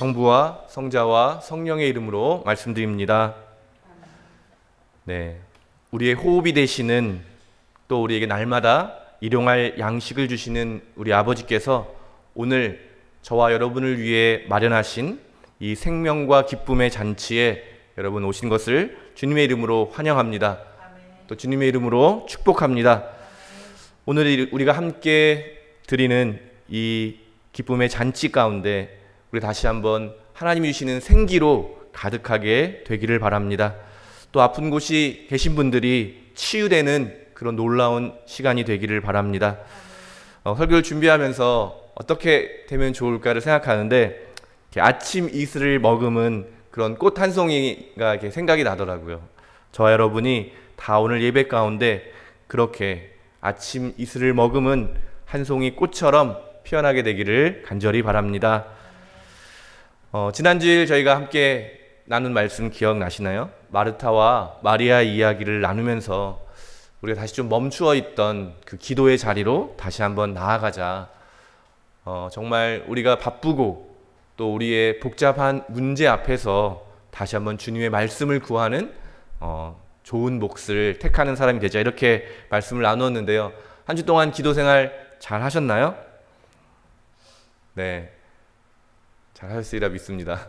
성부와 성자와 성령의 이름으로 말씀드립니다. 네, 우리의 호흡이 되시는, 또 우리에게 날마다 일용할 양식을 주시는 우리 아버지께서 오늘 저와 여러분을 위해 마련하신 이 생명과 기쁨의 잔치에 여러분 오신 것을 주님의 이름으로 환영합니다. 또 주님의 이름으로 축복합니다. 오늘 우리가 함께 드리는 이 기쁨의 잔치 가운데 우리 다시 한번 하나님이 주시는 생기로 가득하게 되기를 바랍니다. 또 아픈 곳이 계신 분들이 치유되는 그런 놀라운 시간이 되기를 바랍니다. 설교를 준비하면서 어떻게 되면 좋을까를 생각하는데 아침 이슬을 머금은 그런 꽃 한 송이가 이렇게 생각이 나더라고요. 저와 여러분이 다 오늘 예배 가운데 그렇게 아침 이슬을 머금은 한 송이 꽃처럼 피어나게 되기를 간절히 바랍니다. 지난주에 저희가 함께 나눈 말씀 기억나시나요? 마르타와 마리아 이야기를 나누면서 우리가 다시 좀 멈추어 있던 그 기도의 자리로 다시 한번 나아가자. 정말 우리가 바쁘고 또 우리의 복잡한 문제 앞에서 다시 한번 주님의 말씀을 구하는 좋은 몫을 택하는 사람이 되자, 이렇게 말씀을 나누었는데요. 한 주 동안 기도 생활 잘 하셨나요? 네, 잘 하셨으리라 믿습니다.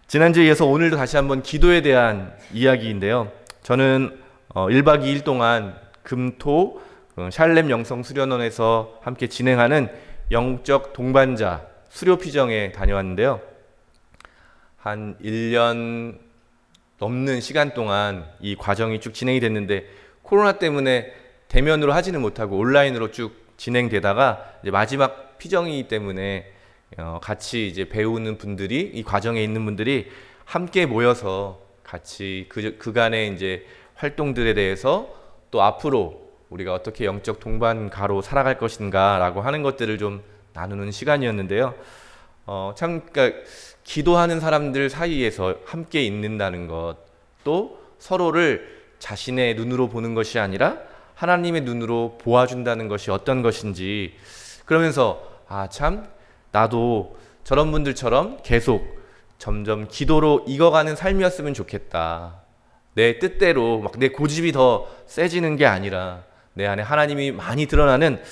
지난주에 이어서 오늘도 다시 한번 기도에 대한 이야기인데요. 저는 1박 2일 동안 금토 샬렘 영성 수련원에서 함께 진행하는 영적 동반자 수료 피정에 다녀왔는데요. 한 1년 넘는 시간 동안 이 과정이 쭉 진행이 됐는데, 코로나 때문에 대면으로 하지는 못하고 온라인으로 쭉 진행되다가 이제 마지막 피정이기 때문에 같이 이제 배우는 분들이, 이 과정에 있는 분들이 함께 모여서 같이 그간의 이제 활동들에 대해서 또 앞으로 우리가 어떻게 영적 동반가로 살아갈 것인가라고 하는 것들을 좀 나누는 시간이었는데요. 그러니까 기도하는 사람들 사이에서 함께 있는다는 것, 또 서로를 자신의 눈으로 보는 것이 아니라 하나님의 눈으로 보아준다는 것이 어떤 것인지, 그러면서 참 나도 저런 분들처럼 계속 점점 기도로 익어가는 삶이었으면 좋겠다. 내 뜻대로 막 내 고집이 더 세지는 게 아니라 내 안에 하나님이 많이 드러나는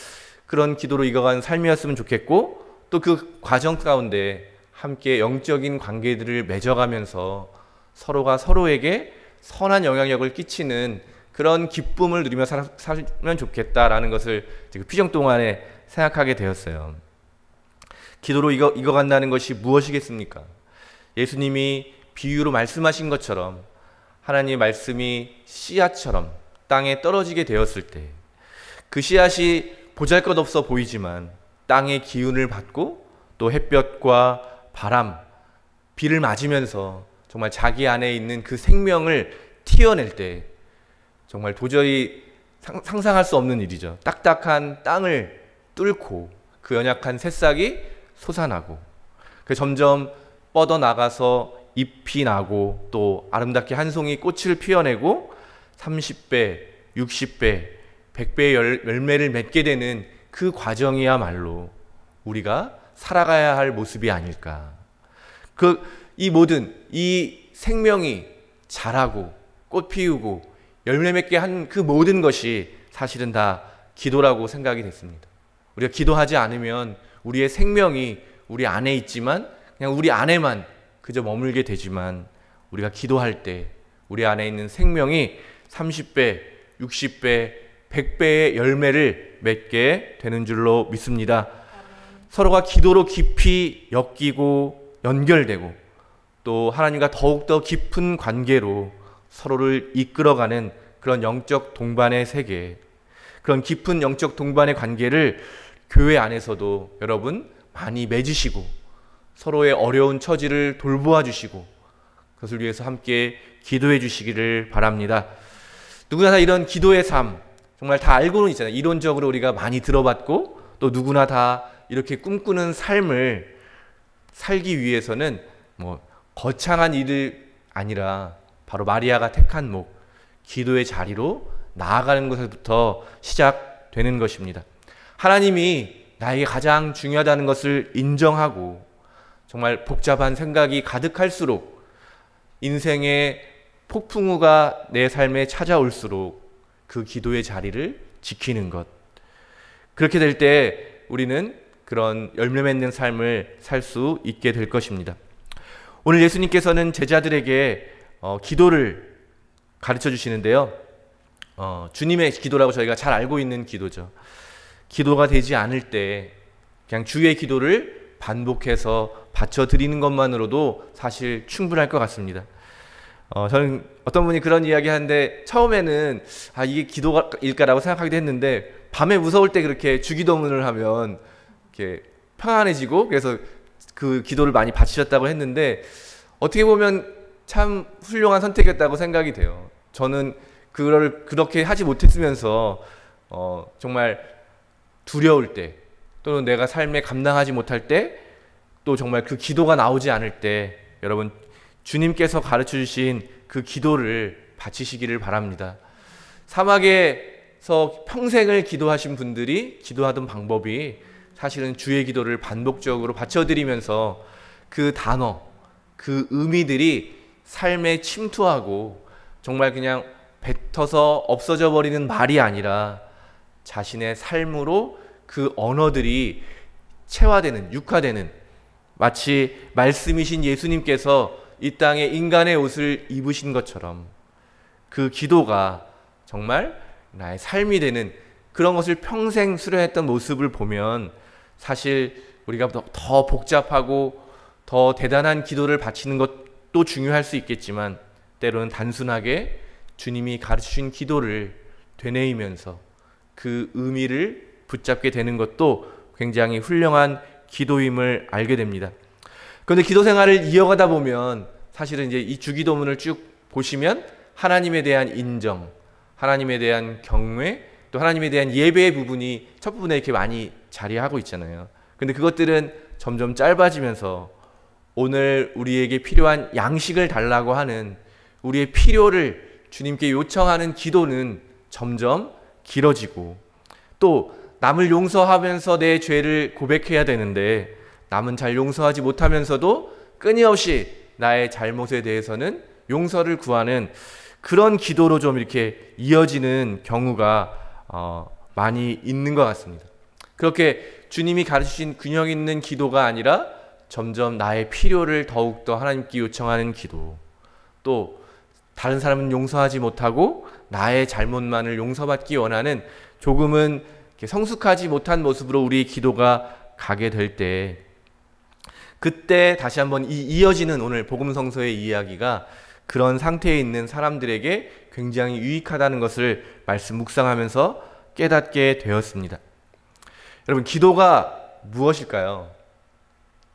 그런 기도로 익어가는 삶이었으면 좋겠고, 또 그 과정 가운데 함께 영적인 관계들을 맺어가면서 서로가 서로에게 선한 영향력을 끼치는 그런 기쁨을 누리며 살면 좋겠다라는 것을 피정 동안에 생각하게 되었어요. 기도로 익어간다는 것이 무엇이겠습니까? 예수님이 비유로 말씀하신 것처럼 하나님의 말씀이 씨앗처럼 땅에 떨어지게 되었을 때 그 씨앗이 보잘것없어 보이지만 땅의 기운을 받고 또 햇볕과 바람, 비를 맞으면서 정말 자기 안에 있는 그 생명을 튀어낼 때 정말 도저히 상상할 수 없는 일이죠. 딱딱한 땅을 뚫고 그 연약한 새싹이 솟아나고 점점 뻗어나가서 잎이 나고 또 아름답게 한 송이 꽃을 피워내고 30배, 60배, 100배의 열매를 맺게 되는 그 과정이야말로 우리가 살아가야 할 모습이 아닐까. 이 모든 이 생명이 자라고 꽃 피우고 열매 맺게 한 그 모든 것이 사실은 다 기도라고 생각이 됐습니다. 우리가 기도하지 않으면 우리의 생명이 우리 안에 있지만 그냥 우리 안에만 그저 머물게 되지만, 우리가 기도할 때 우리 안에 있는 생명이 30배, 60배, 100배의 열매를 맺게 되는 줄로 믿습니다. 서로가 기도로 깊이 엮이고 연결되고 또 하나님과 더욱더 깊은 관계로 서로를 이끌어가는 그런 영적 동반의 세계, 그런 깊은 영적 동반의 관계를 교회 안에서도 여러분 많이 맺으시고 서로의 어려운 처지를 돌보아 주시고 그것을 위해서 함께 기도해 주시기를 바랍니다. 누구나 다 이런 기도의 삶 정말 다 알고는 있잖아요. 이론적으로 우리가 많이 들어봤고 또 누구나 다 이렇게 꿈꾸는 삶을 살기 위해서는 거창한 일이 아니라 바로 마리아가 택한 목, 기도의 자리로 나아가는 것부터 시작되는 것입니다. 하나님이 나에게 가장 중요하다는 것을 인정하고 정말 복잡한 생각이 가득할수록, 인생의 폭풍우가 내 삶에 찾아올수록 그 기도의 자리를 지키는 것. 그렇게 될 때 우리는 그런 열매 맺는 삶을 살 수 있게 될 것입니다. 오늘 예수님께서는 제자들에게 기도를 가르쳐 주시는데요. 주님의 기도라고 저희가 잘 알고 있는 기도죠. 기도가 되지 않을 때 그냥 주의 기도를 반복해서 바쳐드리는 것만으로도 사실 충분할 것 같습니다. 저는 어떤 분이 그런 이야기 하는데, 처음에는 이게 기도일까라고 생각하기도 했는데, 밤에 무서울 때 그렇게 주기도문을 하면 이렇게 평안해지고, 그래서 그 기도를 많이 바치셨다고 했는데, 어떻게 보면 참 훌륭한 선택이었다고 생각이 돼요. 저는 그렇게 하지 못했으면서 정말 두려울 때, 또는 내가 삶에 감당하지 못할 때, 또 정말 그 기도가 나오지 않을 때, 여러분 주님께서 가르쳐 주신 그 기도를 바치시기를 바랍니다. 사막에서 평생을 기도하신 분들이 기도하던 방법이 사실은 주의 기도를 반복적으로 바쳐드리면서 그 단어, 그 의미들이 삶에 침투하고 정말 그냥 뱉어서 없어져 버리는 말이 아니라 자신의 삶으로 그 언어들이 체화되는, 육화되는, 마치 말씀이신 예수님께서 이 땅에 인간의 옷을 입으신 것처럼 그 기도가 정말 나의 삶이 되는 그런 것을 평생 수련했던 모습을 보면, 사실 우리가 더 복잡하고 더 대단한 기도를 바치는 것도 중요할 수 있겠지만, 때로는 단순하게 주님이 가르치신 기도를 되뇌이면서 그 의미를 붙잡게 되는 것도 굉장히 훌륭한 기도임을 알게 됩니다. 그런데 기도 생활을 이어가다 보면 사실은 이제 이 주기도문을 쭉 보시면 하나님에 대한 인정, 하나님에 대한 경외, 또 하나님에 대한 예배의 부분이 첫 부분에 이렇게 많이 자리하고 있잖아요. 근데 그것들은 점점 짧아지면서 오늘 우리에게 필요한 양식을 달라고 하는, 우리의 필요를 주님께 요청하는 기도는 점점 길어지고, 또 남을 용서하면서 내 죄를 고백해야 되는데 남은 잘 용서하지 못하면서도 끊임없이 나의 잘못에 대해서는 용서를 구하는 그런 기도로 좀 이렇게 이어지는 경우가 많이 있는 것 같습니다. 그렇게 주님이 가르치신 균형 있는 기도가 아니라 점점 나의 필요를 더욱더 하나님께 요청하는 기도, 또 다른 사람은 용서하지 못하고 나의 잘못만을 용서받기 원하는 조금은 성숙하지 못한 모습으로 우리 기도가 가게 될 때, 그때 다시 한번 이어지는 오늘 복음성서의 이야기가 그런 상태에 있는 사람들에게 굉장히 유익하다는 것을 말씀 묵상하면서 깨닫게 되었습니다. 여러분, 기도가 무엇일까요?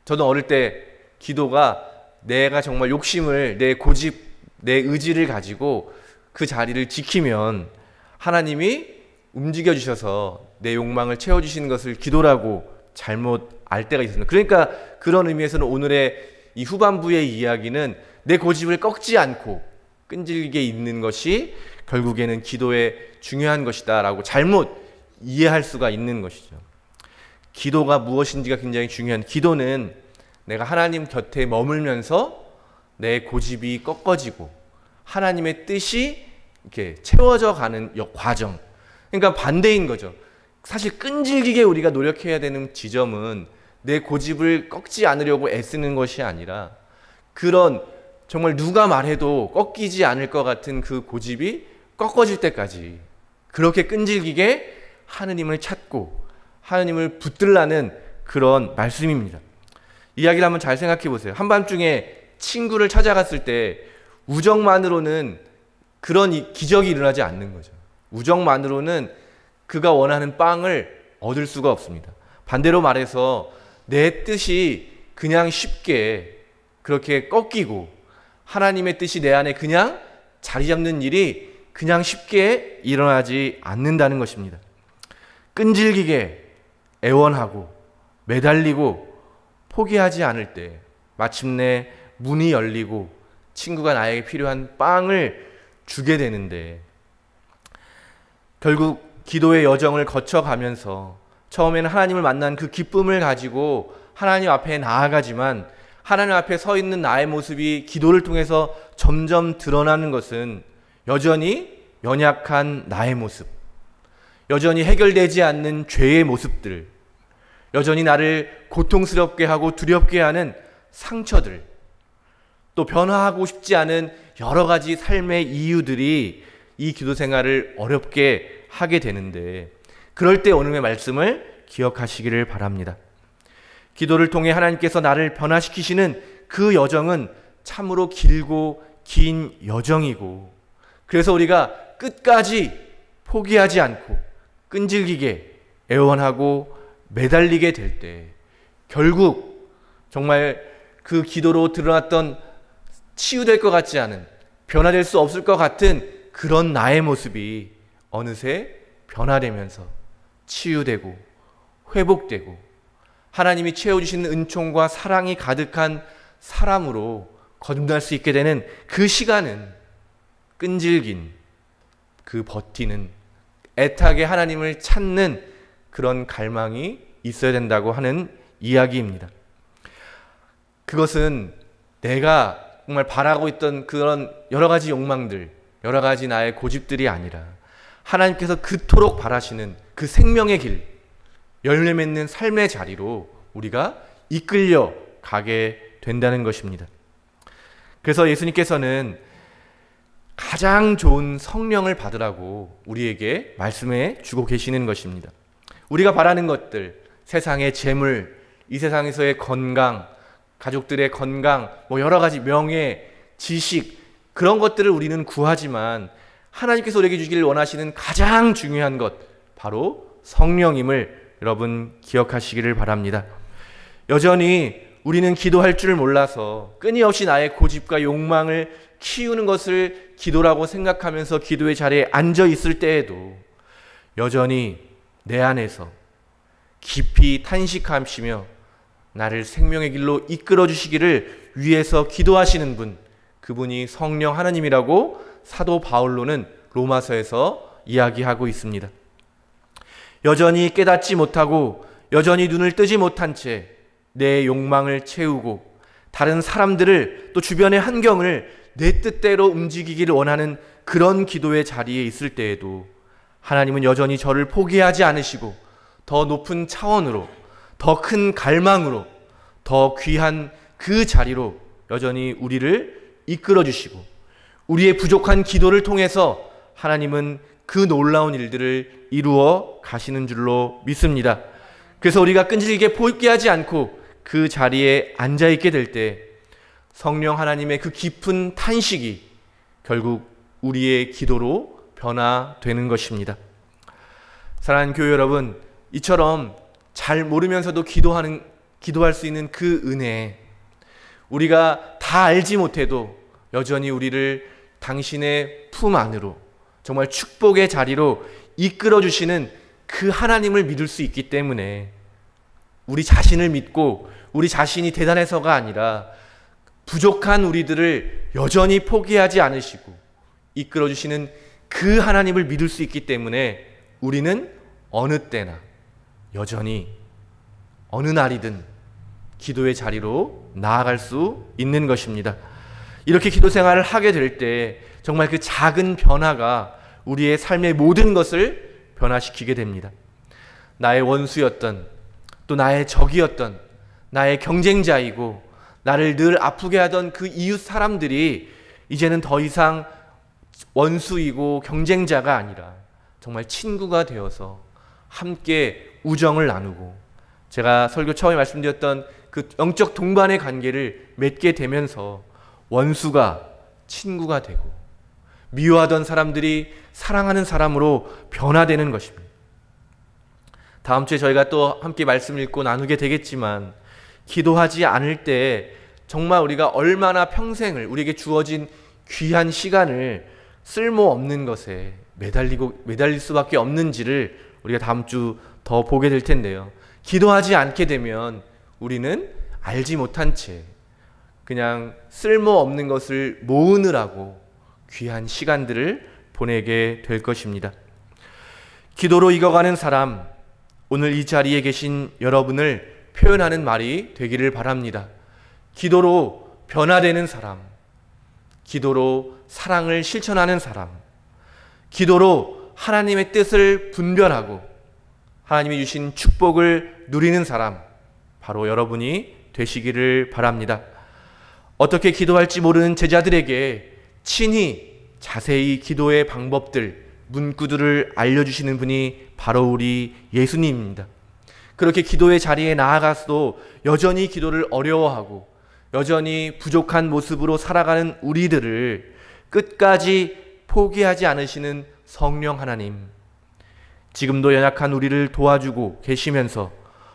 저는 어릴 때 기도가 내가 정말 욕심을, 내 고집, 내 의지를 가지고 그 자리를 지키면 하나님이 움직여 주셔서 내 욕망을 채워주시는 것을 기도라고 잘못 알 때가 있었습니다. 그러니까 그런 의미에서는 오늘의 이 후반부의 이야기는 내 고집을 꺾지 않고 끈질기게 있는 것이 결국에는 기도의 중요한 것이다 라고 잘못 이해할 수가 있는 것이죠. 기도가 무엇인지가 굉장히 중요한, 기도는 내가 하나님 곁에 머물면서 내 고집이 꺾어지고 하나님의 뜻이 이렇게 채워져 가는 과정. 그러니까 반대인 거죠. 사실 끈질기게 우리가 노력해야 되는 지점은 내 고집을 꺾지 않으려고 애쓰는 것이 아니라, 그런 정말 누가 말해도 꺾이지 않을 것 같은 그 고집이 꺾어질 때까지 그렇게 끈질기게 하느님을 찾고 하느님을 붙들라는 그런 말씀입니다. 이야기를 한번 잘 생각해 보세요. 한밤중에 친구를 찾아갔을 때 우정만으로는 그런 기적이 일어나지 않는 거죠. 우정만으로는 그가 원하는 빵을 얻을 수가 없습니다. 반대로 말해서 내 뜻이 그냥 쉽게 그렇게 꺾이고 하나님의 뜻이 내 안에 그냥 자리 잡는 일이 그냥 쉽게 일어나지 않는다는 것입니다. 끈질기게 애원하고 매달리고 포기하지 않을 때 마침내 문이 열리고 친구가 나에게 필요한 빵을 주게 되는데, 결국 기도의 여정을 거쳐가면서 처음에는 하나님을 만난 그 기쁨을 가지고 하나님 앞에 나아가지만 하나님 앞에 서 있는 나의 모습이 기도를 통해서 점점 드러나는 것은 여전히 연약한 나의 모습, 여전히 해결되지 않는 죄의 모습들, 여전히 나를 고통스럽게 하고 두렵게 하는 상처들, 또 변화하고 싶지 않은 여러 가지 삶의 이유들이 이 기도 생활을 어렵게 하게 되는데, 그럴 때 오늘의 말씀을 기억하시기를 바랍니다. 기도를 통해 하나님께서 나를 변화시키시는 그 여정은 참으로 길고 긴 여정이고, 그래서 우리가 끝까지 포기하지 않고 끈질기게 애원하고 매달리게 될 때 결국 정말 그 기도로 드러났던 치유될 것 같지 않은, 변화될 수 없을 것 같은 그런 나의 모습이 어느새 변화되면서 치유되고 회복되고 하나님이 채워주시는 은총과 사랑이 가득한 사람으로 거듭날 수 있게 되는 그 시간은 끈질긴 그 버티는, 애타게 하나님을 찾는 그런 갈망이 있어야 된다고 하는 이야기입니다. 그것은 내가 정말 바라고 있던 그런 여러 가지 욕망들, 여러 가지 나의 고집들이 아니라 하나님께서 그토록 바라시는 그 생명의 길, 열매 맺는 삶의 자리로 우리가 이끌려 가게 된다는 것입니다. 그래서 예수님께서는 가장 좋은 성령을 받으라고 우리에게 말씀해 주고 계시는 것입니다. 우리가 바라는 것들, 세상의 재물, 이 세상에서의 건강, 가족들의 건강, 여러 가지 명예, 지식, 그런 것들을 우리는 구하지만 하나님께서 우리에게 주기를 원하시는 가장 중요한 것, 바로 성령임을 여러분 기억하시기를 바랍니다. 여전히 우리는 기도할 줄 몰라서 끊임없이 나의 고집과 욕망을 키우는 것을 기도라고 생각하면서 기도의 자리에 앉아 있을 때에도 여전히 내 안에서 깊이 탄식하시며 나를 생명의 길로 이끌어 주시기를 위해서 기도하시는 분, 그분이 성령 하나님이라고 사도 바울로는 로마서에서 이야기하고 있습니다. 여전히 깨닫지 못하고 여전히 눈을 뜨지 못한 채 내 욕망을 채우고 다른 사람들을, 또 주변의 환경을 내 뜻대로 움직이기를 원하는 그런 기도의 자리에 있을 때에도 하나님은 여전히 저를 포기하지 않으시고 더 높은 차원으로, 더 큰 갈망으로, 더 귀한 그 자리로 여전히 우리를 이끌어 주시고 우리의 부족한 기도를 통해서 하나님은 그 놀라운 일들을 이루어 가시는 줄로 믿습니다. 그래서 우리가 끈질기게 포기하지 않고 그 자리에 앉아있게 될 때 성령 하나님의 그 깊은 탄식이 결국 우리의 기도로 변화되는 것입니다. 사랑하는 교회 여러분, 이처럼 잘 모르면서도 기도할 수 있는 그 은혜, 우리가 다 알지 못해도 여전히 우리를 당신의 품 안으로, 정말 축복의 자리로 이끌어 주시는 그 하나님을 믿을 수 있기 때문에 우리 자신을 믿고 우리 자신이 대단해서가 아니라 부족한 우리들을 여전히 포기하지 않으시고 이끌어 주시는 그 하나님을 믿을 수 있기 때문에 우리는 어느 때나 여전히 어느 날이든 기도의 자리로 나아갈 수 있는 것입니다. 이렇게 기도 생활을 하게 될 때 정말 그 작은 변화가 우리의 삶의 모든 것을 변화시키게 됩니다. 나의 원수였던, 또 나의 적이었던, 나의 경쟁자이고 나를 늘 아프게 하던 그 이웃 사람들이 이제는 더 이상 원수이고 경쟁자가 아니라 정말 친구가 되어서 함께 우정을 나누고, 제가 설교 처음에 말씀드렸던 그 영적 동반의 관계를 맺게 되면서 원수가 친구가 되고 미워하던 사람들이 사랑하는 사람으로 변화되는 것입니다. 다음 주에 저희가 또 함께 말씀을 읽고 나누게 되겠지만, 기도하지 않을 때 정말 우리가 얼마나 평생을, 우리에게 주어진 귀한 시간을 쓸모없는 것에 매달릴 수밖에 없는지를 우리가 다음 주 더 보게 될 텐데요. 기도하지 않게 되면 우리는 알지 못한 채 그냥 쓸모없는 것을 모으느라고 귀한 시간들을 보내게 될 것입니다. 기도로 익어가는 사람, 오늘 이 자리에 계신 여러분을 표현하는 말이 되기를 바랍니다. 기도로 변화되는 사람, 기도로 사랑을 실천하는 사람, 기도로 하나님의 뜻을 분별하고 하나님이 주신 축복을 누리는 사람, 바로 여러분이 되시기를 바랍니다. 어떻게 기도할지 모르는 제자들에게 친히 자세히 기도의 방법들, 문구들을 알려주시는 분이 바로 우리 예수님입니다. 그렇게 기도의 자리에 나아가서도 여전히 기도를 어려워하고 여전히 부족한 모습으로 살아가는 우리들을 끝까지 포기하지 않으시는 성령 하나님, 지금도 연약한 우리를 도와주고 계시면서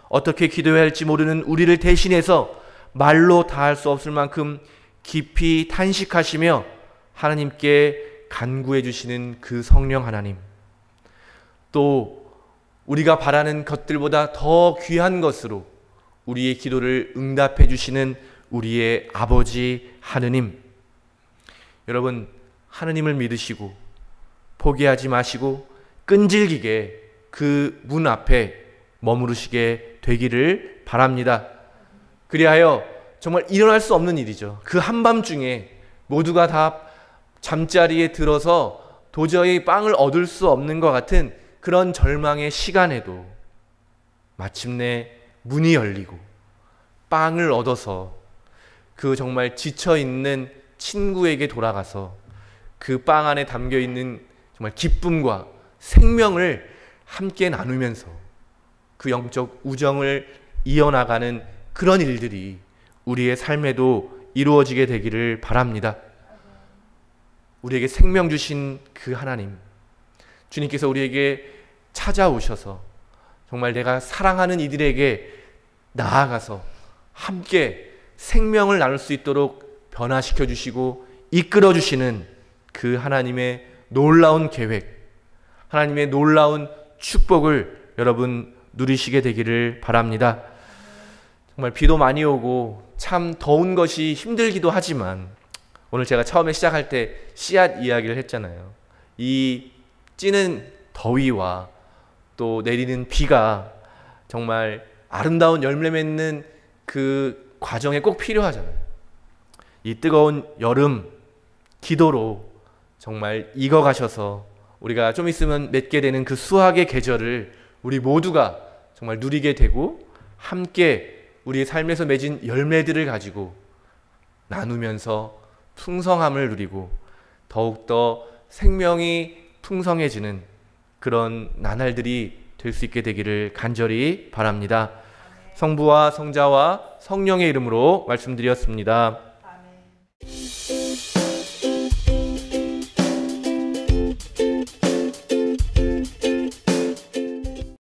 어떻게 기도해야 할지 모르는 우리를 대신해서 말로 다할 수 없을 만큼 깊이 탄식하시며 하나님께 간구해 주시는 그 성령 하나님, 또 우리가 바라는 것들보다 더 귀한 것으로 우리의 기도를 응답해 주시는 우리의 아버지 하느님, 여러분 하느님을 믿으시고 포기하지 마시고 끈질기게 그 문 앞에 머무르시게 되기를 바랍니다. 그리하여 정말 일어날 수 없는 일이죠. 그 한밤중에 모두가 다 잠자리에 들어서 도저히 빵을 얻을 수 없는 것 같은 그런 절망의 시간에도 마침내 문이 열리고 빵을 얻어서 그 정말 지쳐있는 친구에게 돌아가서 그 빵 안에 담겨있는 정말 기쁨과 생명을 함께 나누면서 그 영적 우정을 이어나가는 그런 일들이 우리의 삶에도 이루어지게 되기를 바랍니다. 우리에게 생명 주신 그 하나님, 주님께서 우리에게 찾아오셔서 정말 내가 사랑하는 이들에게 나아가서 함께 생명을 나눌 수 있도록 변화시켜 주시고 이끌어 주시는 그 하나님의 놀라운 계획, 하나님의 놀라운 축복을 여러분 누리시게 되기를 바랍니다. 정말 비도 많이 오고 참 더운 것이 힘들기도 하지만 오늘 제가 처음에 시작할 때 씨앗 이야기를 했잖아요. 이 찌는 더위와 또 내리는 비가 정말 아름다운 열매 맺는 그 과정에 꼭 필요하잖아요. 이 뜨거운 여름 기도로 정말 익어가셔서 우리가 좀 있으면 맺게 되는 그 수확의 계절을 우리 모두가 정말 누리게 되고 함께 우리의 삶에서 맺은 열매들을 가지고 나누면서 풍성함을 누리고 더욱더 생명이 풍성해지는 그런 나날들이 될 수 있게 되기를 간절히 바랍니다. 성부와 성자와 성령의 이름으로 말씀드렸습니다.